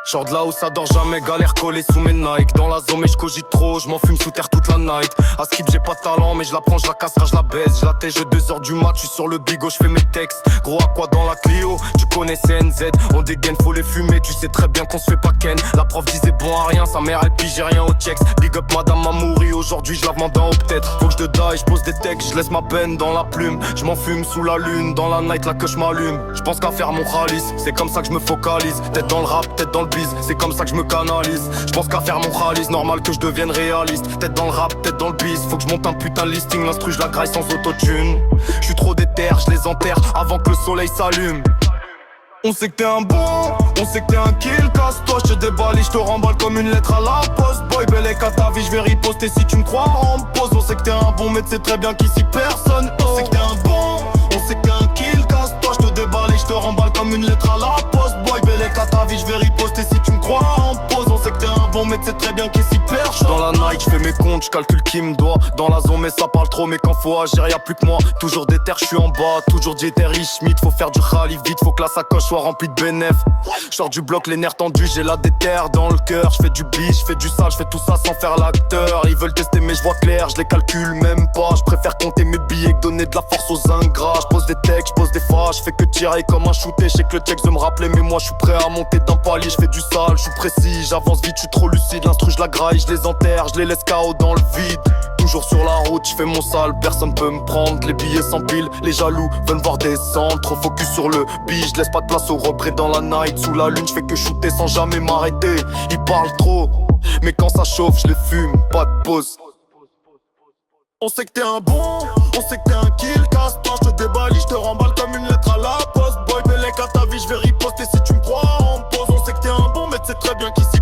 Genre de là où ça dort jamais, galère collée sous mes Nike. Dans la zone mais je cogite trop, je m'en fume sous terre toute la night. À skip j'ai pas de talent mais je la prends, je la casserai, je la baisse. Je la tège 2h du mat, je suis sur le bigot, je fais mes textes. Gros à quoi dans la Clio, tu connais CNZ. On dégaine, faut les fumer, tu sais très bien qu'on se fait pas ken. La prof disait bon à rien, sa mère elle pige rien au checks. Big up madame Mamouri, aujourd'hui je la vends dans peut-être. Faut que je te die, je pose des textes, je laisse ma peine dans la plume. Je m'en fume sous la lune, dans la night là que je m'allume. Je pense qu'à faire mon khalis, c'est comme ça que je me focalise. Tête dans le rap, tête dans le biz, c'est comme ça que je me canalise. Je pense qu'à faire mon khalis, normal que je devienne réaliste. Tête dans le rap, tête dans le biz, faut que je monte un putain de listing. L'instru je la graille sans autotune. Je suis trop déter, je les enterre avant que le soleil s'allume. On sait que t'es un bon, on sait que t'es un kill. Casse-toi, je te déballe, je te remballe comme une lettre à la poste. Boy, belle et ta vie, je vais riposter si tu me crois en pause. On sait que t'es un bon, mais tu sais très bien qu'ici personne. On sait que t'es un bon, on sait que t'es un kill. Casse-toi, je te déballe, je te remballe comme une lettre à la poste. Boy, belle et ta vie, je vais riposter si tu me crois en pause. On sait que t'es un bon, mais tu sais très bien qu'ici personne. Dans la night, je fais mes comptes, je calcule qui me doit. Dans la zone, mais ça parle trop, mais quand faut agir, y'a plus que moi. Toujours déter, je suis en bas, toujours Dieter Schmidt. Faut faire du rallye vite, faut que la sacoche soit remplie de bénéf. J'sors du bloc, les nerfs tendus, j'ai la déterre dans le cœur. J'fais du biche, j'fais du sale, j'fais tout ça sans faire l'acteur. Ils veulent tester mais j'vois clair, je les calcule même pas. J'préfère compter mes billets que donner de la force aux ingrats. J'pose des textes, j'pose des phases, j'fais que tirer comme un shooter. J'sais que le texte veut me rappeler mais moi j'suis prêt à monter d'un palier. J'fais du sale, j'suis précis, j'avance vite, j'suis trop lucide. L'instru je la graille, je les enterre, je les laisse KO dans le vide. Toujours sur la route, j'fais mon sale, personne peut me prendre. Les billets s'empilent, les jaloux veulent me voir descendre. Trop focus sur le bille, je laisse pas de place au regret dans la night. Sous la lune, j'fais que shooter sans jamais m'arrêter. Ils parlent trop, mais quand ça chauffe, je les fume, pas de pause. On sait que t'es un bon, on sait que t'es un kill. Casse-toi, je te déballe, je te remballe comme une lettre à la poste. Boy, belle à ta vie, je vais riposter si tu me crois en pause. On sait que t'es un bon, mais tu sais très bien qu'ici